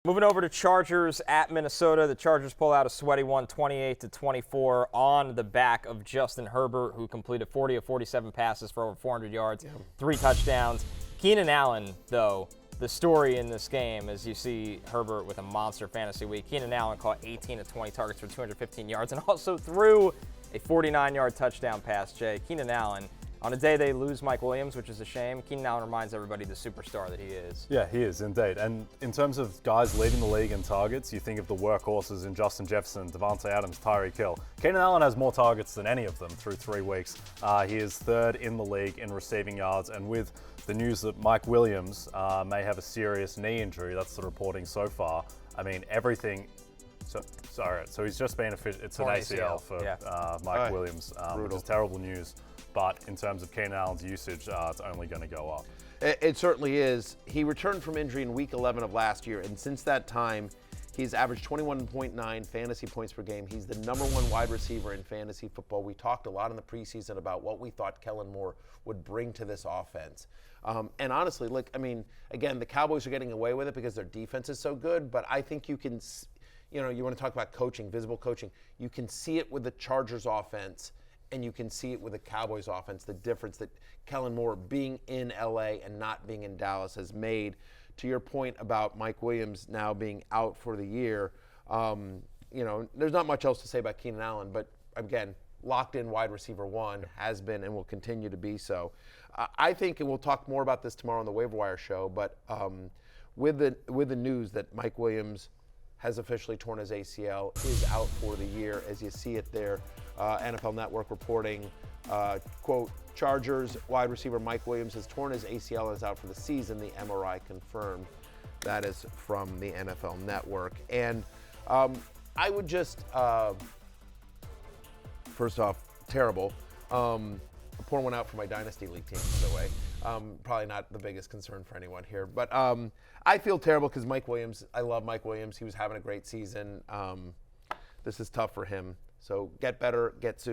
Moving over to Chargers at Minnesota. The Chargers pull out a sweaty one, 28-24, on the back of Justin Herbert, who completed 40 of 47 passes for over 400 yards, 3 touchdowns. Keenan Allen, though, the story in this game, as you see Herbert with a monster fantasy week. Keenan Allen caught 18 of 20 targets for 215 yards and also threw a 49-yard touchdown pass, Jay. Keenan Allen, on a day they lose Mike Williams, which is a shame, Keenan Allen reminds everybody the superstar that he is. Yeah, he is, indeed. And in terms of guys leading the league in targets, you think of the workhorses in Justin Jefferson, Devontae Adams, Tirico Hill. Keenan Allen has more targets than any of them through 3 weeks. He is 3rd in the league in receiving yards, and with the news that Mike Williams may have a serious knee injury, that's the reporting so far. I mean, everything. So he's just been it's an ACL for Mike Williams, which is terrible news. But in terms of Keenan Allen's usage, it's only going to go up. It certainly is. He returned from injury in Week 11 of last year, and since that time, he's averaged 21.9 fantasy points per game. He's the #1 wide receiver in fantasy football. We talked a lot in the preseason about what we thought Kellen Moore would bring to this offense. And honestly, look, I mean, again, the Cowboys are getting away with it because their defense is so good, but I think you can, you want to talk about coaching, visible coaching. You can see it with the Chargers offense, and you can see it with the Cowboys offense, the difference that Kellen Moore being in LA and not being in Dallas has made. To your point about Mike Williams now being out for the year, there's not much else to say about Keenan Allen, but again, locked in wide receiver 1, has been and will continue to be so. I think, and we'll talk more about this tomorrow on the Waiver Wire show, but with the news that Mike Williams has officially torn his ACL, is out for the year, as you see it there. NFL Network reporting, quote, Chargers wide receiver Mike Williams has torn his ACL and is out for the season. The MRI confirmed. That is from the NFL Network. And I would just, first off, terrible. I'm pouring one out for my Dynasty League team, by the way. Probably not the biggest concern for anyone here. But I feel terrible because Mike Williams, I love Mike Williams. He was having a great season. This is tough for him. So get better, get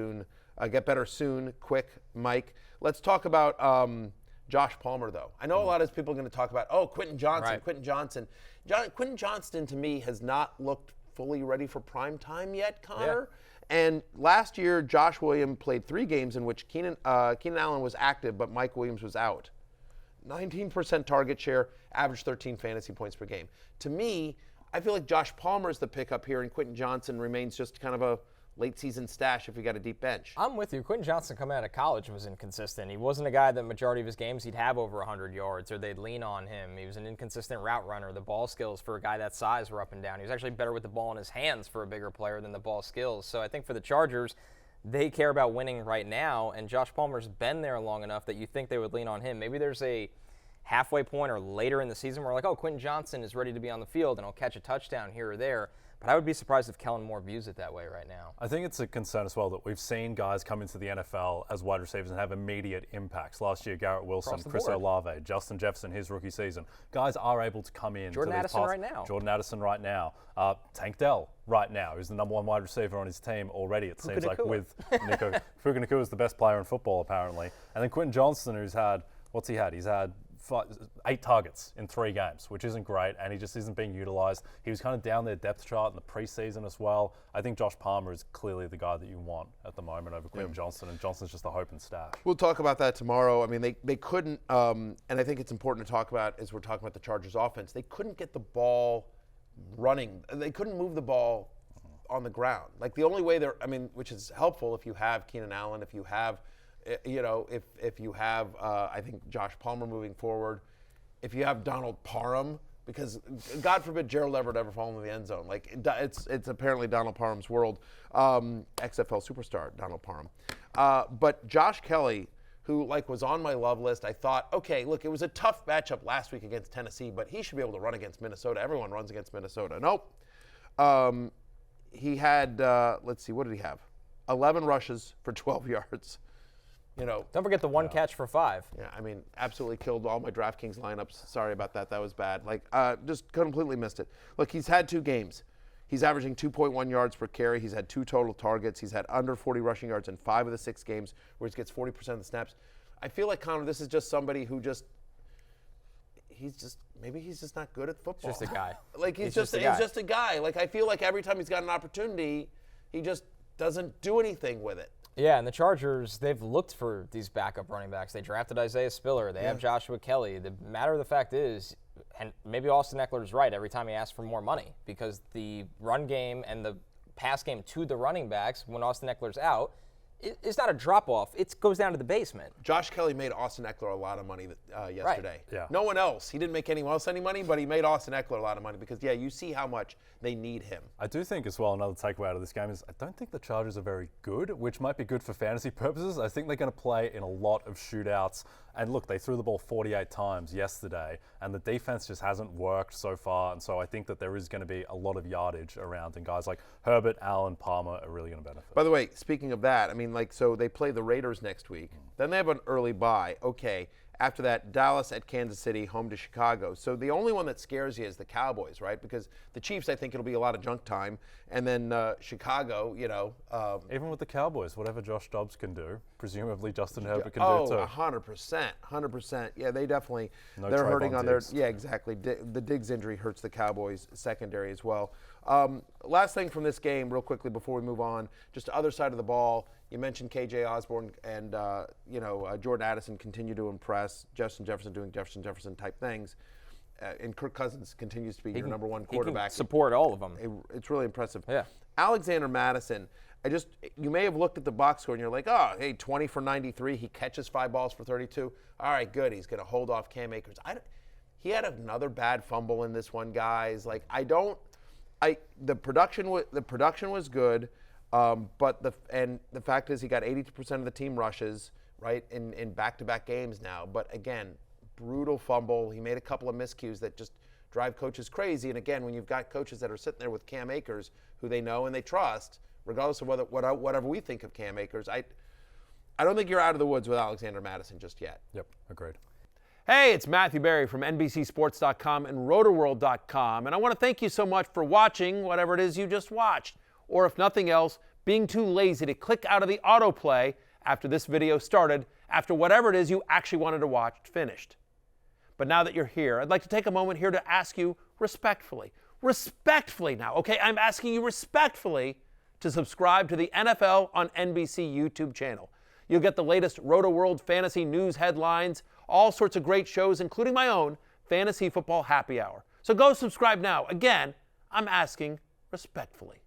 better soon, quick, Mike. Let's talk about Josh Palmer, though. I know a lot of people are going to talk about, Quentin Johnston, right. Quentin Johnston, to me, has not looked fully ready for prime time yet, Connor. Yeah. And last year, Josh Williams played 3 games in which Keenan Allen was active, but Mike Williams was out. 19% target share, average 13 fantasy points per game. To me, I feel like Josh Palmer is the pickup here, and Quentin Johnston remains just kind of a late season stash if you got a deep bench. I'm with you. Quentin Johnston coming out of college was inconsistent. He wasn't a guy that majority of his games he'd have over 100 yards or they'd lean on him. He was an inconsistent route runner. The ball skills for a guy that size were up and down. He was actually better with the ball in his hands for a bigger player than the ball skills. So I think for the Chargers, they care about winning right now, and Josh Palmer's been there long enough that you think they would lean on him. Maybe there's a halfway point or later in the season where Quentin Johnston is ready to be on the field and he'll catch a touchdown here or there. But I would be surprised if Kellen Moore views it that way right now. I think it's a concern as well that we've seen guys come into the NFL as wide receivers and have immediate impacts. Last year, Garrett Wilson, Chris Olave, Justin Jefferson, his rookie season. Guys are able to come in. Jordan Addison right now. Jordan Addison right now. Tank Dell right now, who's the #1 wide receiver on his team already, it seems like, with Nico. Puka Nacua is the best player in football, apparently. And then Quentin Johnston, who's had, what's he had? He's had 8 targets in 3 games, which isn't great, and he just isn't being utilized. He was kind of down their depth chart in the preseason as well. I think Josh Palmer is clearly the guy that you want at the moment over Quentin Johnston, and Johnston's just a hope and stash. We'll talk about that tomorrow. I mean, they couldn't, and I think it's important to talk about as we're talking about the Chargers offense, they couldn't get the ball running. They couldn't move the ball on the ground. Like the only way which is helpful if you have Keenan Allen, if you have if you have, I think, Josh Palmer moving forward, if you have Donald Parham, because God forbid Gerald Everett ever fall into the end zone. Like it's apparently Donald Parham's world, XFL superstar Donald Parham. But Josh Kelly, who was on my love list, I thought, okay, look, it was a tough matchup last week against Tennessee, but he should be able to run against Minnesota. Everyone runs against Minnesota. Nope. He had, let's see, what did he have? 11 rushes for 12 yards. Don't forget the one catch for 5. Yeah, I mean, absolutely killed all my DraftKings lineups. Sorry about that. That was bad. Just completely missed it. Look, he's had 2 games. He's averaging 2.1 yards per carry. He's had 2 total targets. He's had under 40 rushing yards in 5 of the 6 games where he gets 40% of the snaps. I feel like, Connor, this is just somebody who he's just maybe he's just not good at football. Just a guy. Like he's just a guy. Like I feel like every time he's got an opportunity, he just doesn't do anything with it. Yeah, and the Chargers, they've looked for these backup running backs. They drafted Isaiah Spiller. They have Joshua Kelly. The matter of the fact is, and maybe Austin Eckler's right every time he asks for more money, because the run game and the pass game to the running backs when Austin Eckler's out, it's not a drop-off. It goes down to the basement. Josh Kelly made Austin Eckler a lot of money yesterday. Right. Yeah. No one else. He didn't make anyone else any money, but he made Austin Eckler a lot of money because, you see how much they need him. I do think as well, another takeaway out of this game is I don't think the Chargers are very good, which might be good for fantasy purposes. I think they're going to play in a lot of shootouts. And look, they threw the ball 48 times yesterday, and the defense just hasn't worked so far. And so I think that there is going to be a lot of yardage around, and guys like Herbert, Allen, Palmer are really going to benefit. By the way, speaking of that, I mean, so they play the Raiders next week. Then they have an early bye. Okay. After that, Dallas at Kansas City, home to Chicago. So the only one that scares you is the Cowboys, right? Because the Chiefs, I think it'll be a lot of junk time. And then Chicago, Even with the Cowboys, whatever Josh Dobbs can do, presumably Justin Herbert can do too. 100%. Yeah, they definitely, No they're Trayvon hurting on their, Diggs. yeah, exactly. The Diggs injury hurts the Cowboys secondary as well. Last thing from this game, real quickly before we move on, just the other side of the ball. You mentioned KJ Osborne and Jordan Addison continue to impress. Justin Jefferson doing Jefferson type things, and Kirk Cousins continues to be your number one quarterback. He can support all of them. It's really impressive. Yeah. Alexander Madison. You may have looked at the box score and you're like, oh, hey, 20 for 93. He catches 5 balls for 32. All right, good. He's going to hold off Cam Akers. He had another bad fumble in this one, guys. Like the production was good. But the fact is he got 82% of the team rushes, right, in back-to-back games now. But again, brutal fumble. He made a couple of miscues that just drive coaches crazy. And again, when you've got coaches that are sitting there with Cam Akers, who they know and they trust, regardless of whatever we think of Cam Akers, I don't think you're out of the woods with Alexander Madison just yet. Yep, agreed. Hey, it's Matthew Berry from NBCSports.com and RotoWorld.com. And I want to thank you so much for watching whatever it is you just watched. Or if nothing else, being too lazy to click out of the autoplay after this video started, after whatever it is you actually wanted to watch finished. But now that you're here, I'd like to take a moment here to ask you respectfully now, okay? I'm asking you respectfully to subscribe to the NFL on NBC YouTube channel. You'll get the latest RotoWorld fantasy news headlines, all sorts of great shows, including my own Fantasy Football Happy Hour. So go subscribe now. Again, I'm asking respectfully.